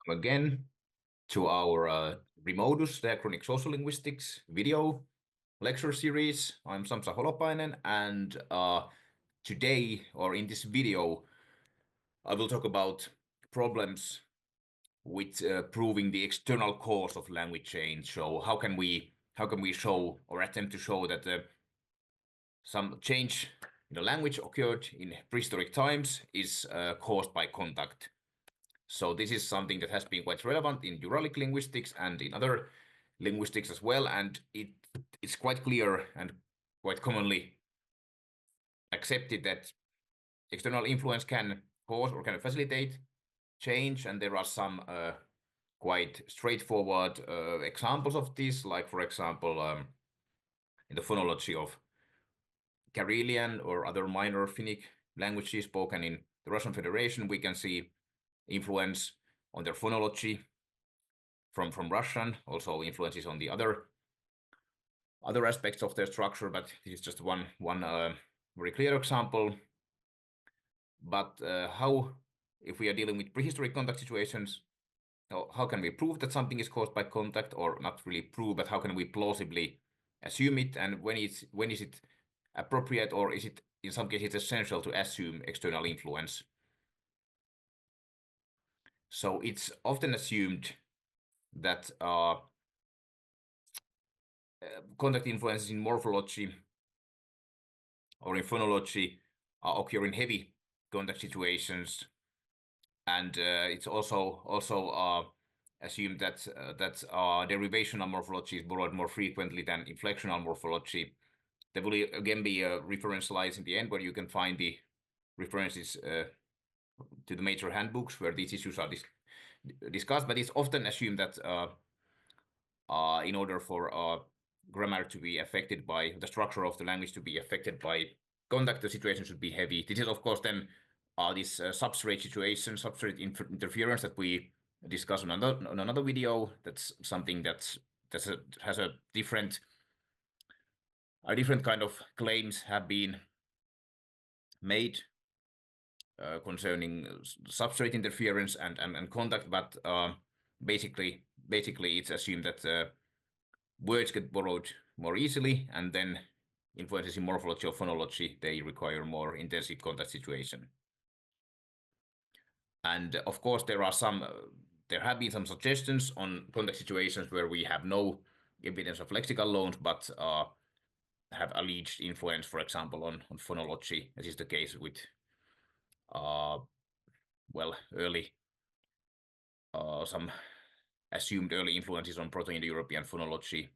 Again to our REMODUS Diachronic Sociolinguistics video lecture series. I'm Sampsa Holopainen, and today, or in this video, I will talk about problems with proving the external cause of language change. So how can we show or attempt to show that some change in the language occurred in prehistoric times is caused by contact? So this is something that has been quite relevant in Uralic linguistics and in other linguistics as well, and it's quite clear and quite commonly accepted that external influence can cause or can facilitate change, and there are some quite straightforward examples of this, like for example in the phonology of Karelian or other minor Finnic languages spoken in the Russian Federation, we can see influence on their phonology from Russian, also influences on the other aspects of their structure, but this is just one very clear example. But how, if we are dealing with prehistoric contact situations, how can we prove that something is caused by contact, or not really prove, but how can we plausibly assume it, and when is it appropriate, or is it in some cases essential to assume external influence? So it's often assumed that contact influences in morphology or in phonology occur in heavy contact situations, and it's also assumed that derivational morphology is borrowed more frequently than inflectional morphology. There will again be reference slides in the end where you can find the references to the major handbooks where these issues are discussed, but it's often assumed that in order for grammar to be affected by the structure of the language to be affected by contact, the situation should be heavy. This is of course then this substrate situation, substrate interference that we discussed on another video. That's something that has a different kind of claims have been made concerning substrate interference and contact, but basically it's assumed that words get borrowed more easily, and then influences in morphology or phonology, they require more intensive contact situation. And of course, there have been some suggestions on contact situations where we have no evidence of lexical loans, but have alleged influence, for example, on phonology, as is the case with early some assumed early influences on Proto-Indo-European phonology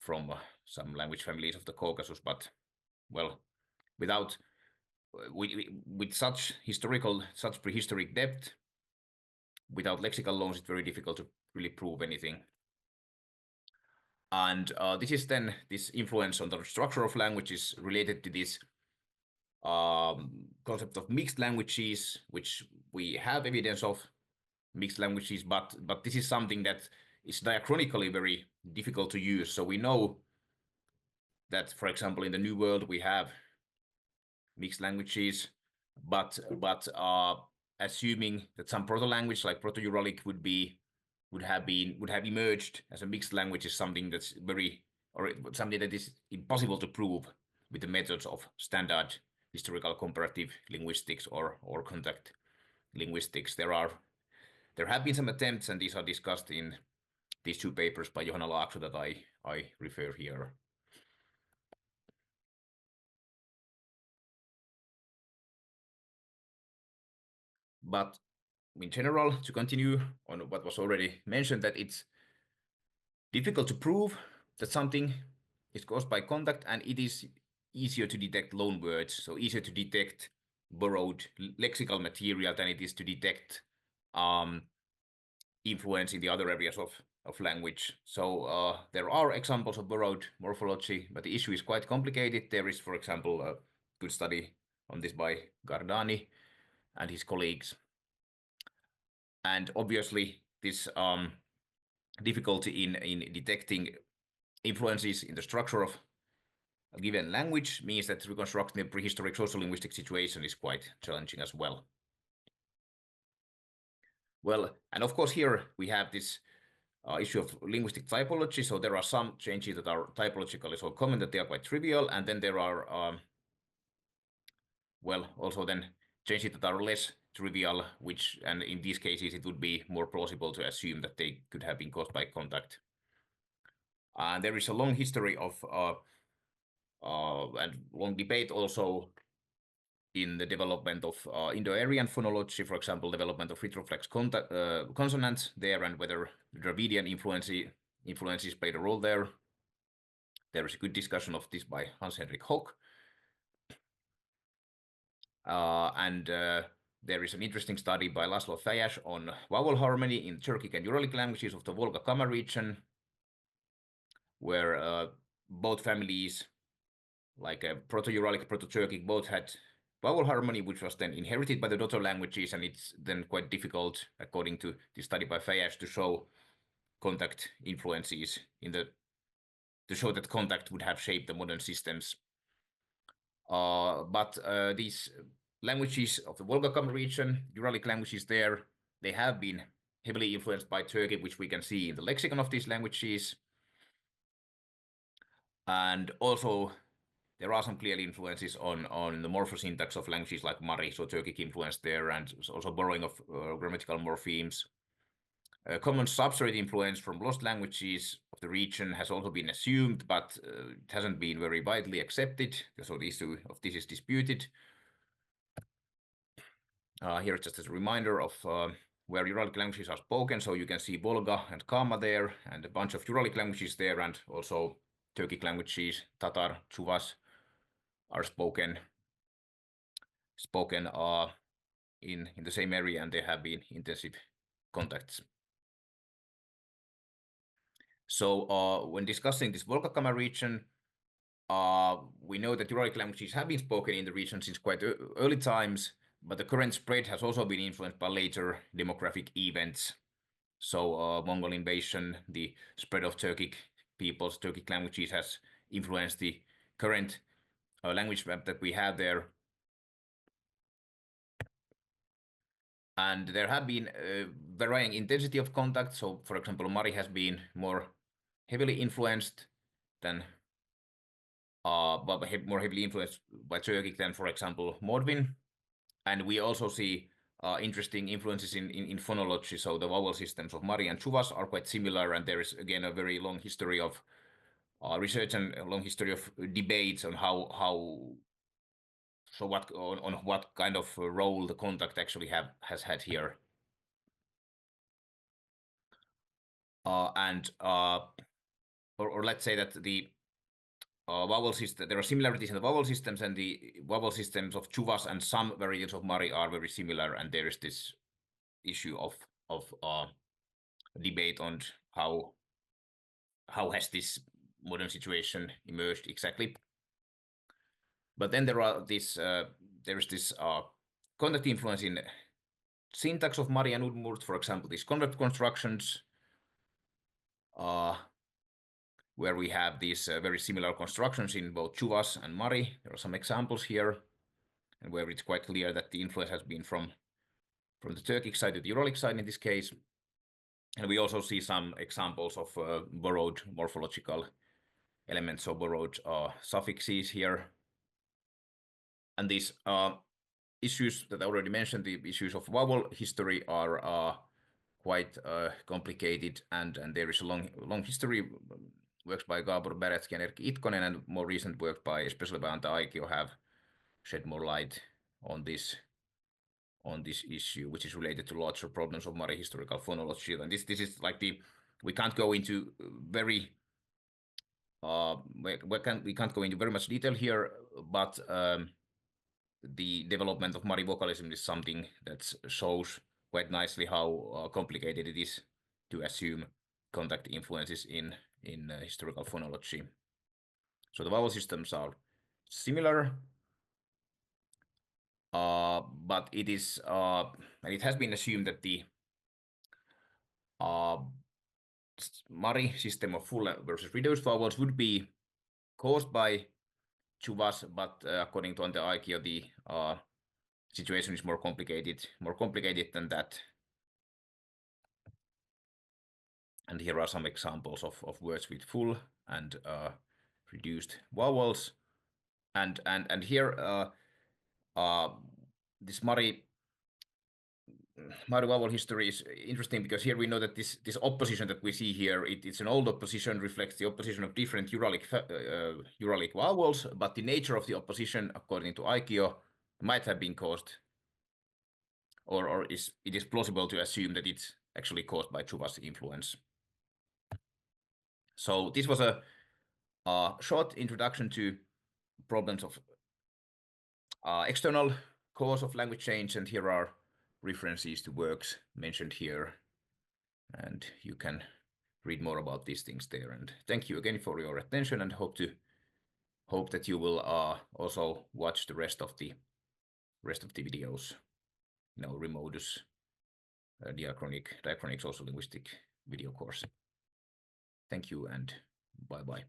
from some language families of the Caucasus, but with such prehistoric depth, without lexical loans, it's very difficult to really prove anything. And this influence on the structure of language is related to this concept of mixed languages, which we have evidence of mixed languages, but this is something that is diachronically very difficult to use. So we know that, for example, in the New World we have mixed languages, but assuming that some proto-language like Proto-Uralic would have emerged as a mixed language is something that's something that is impossible to prove with the methods of standard historical comparative linguistics or contact linguistics. There have been some attempts, and these are discussed in these two papers by Johanna Laakso that I refer here. But in general, to continue on what was already mentioned, that it's difficult to prove that something is caused by contact, and it is easier to detect loan words, so easier to detect borrowed lexical material than it is to detect influence in the other areas of language. So there are examples of borrowed morphology, but the issue is quite complicated. There is, for example, a good study on this by Gardani and his colleagues. And obviously, this difficulty in detecting influences in the structure of a given language means that reconstructing the prehistoric sociolinguistic situation is quite challenging as well. Well, and of course here we have this issue of linguistic typology. So there are some changes that are typologically so common that they are quite trivial, and then there are well, also then changes that are less trivial, which, and in these cases it would be more plausible to assume that they could have been caused by contact. There is a long history of and long debate also in the development of Indo-Aryan phonology, for example, development of retroflex consonants there, and whether Dravidian influences played a role there. There is a good discussion of this by Hans-Henrik Hock. There is an interesting study by Laszlo Fejes on vowel harmony in Turkic and Uralic languages of the Volga-Kama region, where both families, like Proto-Uralic, Proto-Turkic, both had vowel harmony, which was then inherited by the daughter languages, and it's then quite difficult, according to the study by Fejes, to show contact influences to show that contact would have shaped the modern systems. But these languages of the Volga-Kama region, Uralic languages there, they have been heavily influenced by Turkic, which we can see in the lexicon of these languages. And also there are some clear influences on the morphosyntax of languages like Mari, so Turkic influence there, and also borrowing of grammatical morphemes. Common substrate influence from lost languages of the region has also been assumed, but it hasn't been very widely accepted, so the issue of this is disputed. Here just as a reminder of where Uralic languages are spoken, so you can see Volga and Kama there, and a bunch of Uralic languages there, and also Turkic languages, Tatar, Chuvas, are spoken in the same area, and there have been intensive contacts. So when discussing this Volga-Kama region, we know that Uralic languages have been spoken in the region since quite early times, but the current spread has also been influenced by later demographic events. So Mongol invasion, the spread of Turkic peoples, Turkic languages has influenced the current language map that we have there. And there have been varying intensity of contact. So, for example, Mari has been more heavily influenced than, more heavily influenced by Turkic than, for example, Mordvin. And we also see interesting influences in phonology. So the vowel systems of Mari and Chuvas are quite similar, and there is again a very long history of research and a long history of debates on what kind of role the contact actually has had here. Or let's say that the vowel system, there are similarities in the vowel systems, and the vowel systems of Chuvas and some variants of Mari are very similar, and there is this issue of debate on how has this modern situation emerged exactly. But then there are this contact influence in syntax of Mari and Udmurt, for example, these concept constructions, where we have these very similar constructions in both Chuvas and Mari. There are some examples here, and where it's quite clear that the influence has been from the Turkic side to the Uralic side in this case. And we also see some examples of borrowed morphological elements, so borrowed suffixes here. And these issues that I already mentioned, the issues of vowel history, are quite complicated, and there is a long history. Works by Gabor Beretsky and Erkki Itkonen, and more recent work by especially by Ante Aikio have shed more light on this issue, which is related to larger problems of Mari historical phonology. And this is like we can't go into very we can't go into very much detail here, but the development of Mari vocalism is something that shows quite nicely how complicated it is to assume contact influences in historical phonology. So the vowel systems are similar, but it is and it has been assumed that the Mari system of full versus reduced vowels would be caused by Chuvas, but according to Ante Aikio, the situation is more complicated than that. And here are some examples of words with full and reduced vowels. And here this Mari vowel history is interesting because here we know that this opposition that we see here, it's an old opposition, reflects the opposition of different Uralic vowels, but the nature of the opposition, according to Aikio, might have been caused, or it is plausible to assume that it's actually caused by Chuva's influence. So this was a short introduction to problems of external cause of language change, and here are references to works mentioned here, and you can read more about these things there. And thank you again for your attention, and hope that you will also watch the rest of the videos, REMODUS Diachronic Sociolinguistic video course. Thank you and bye-bye.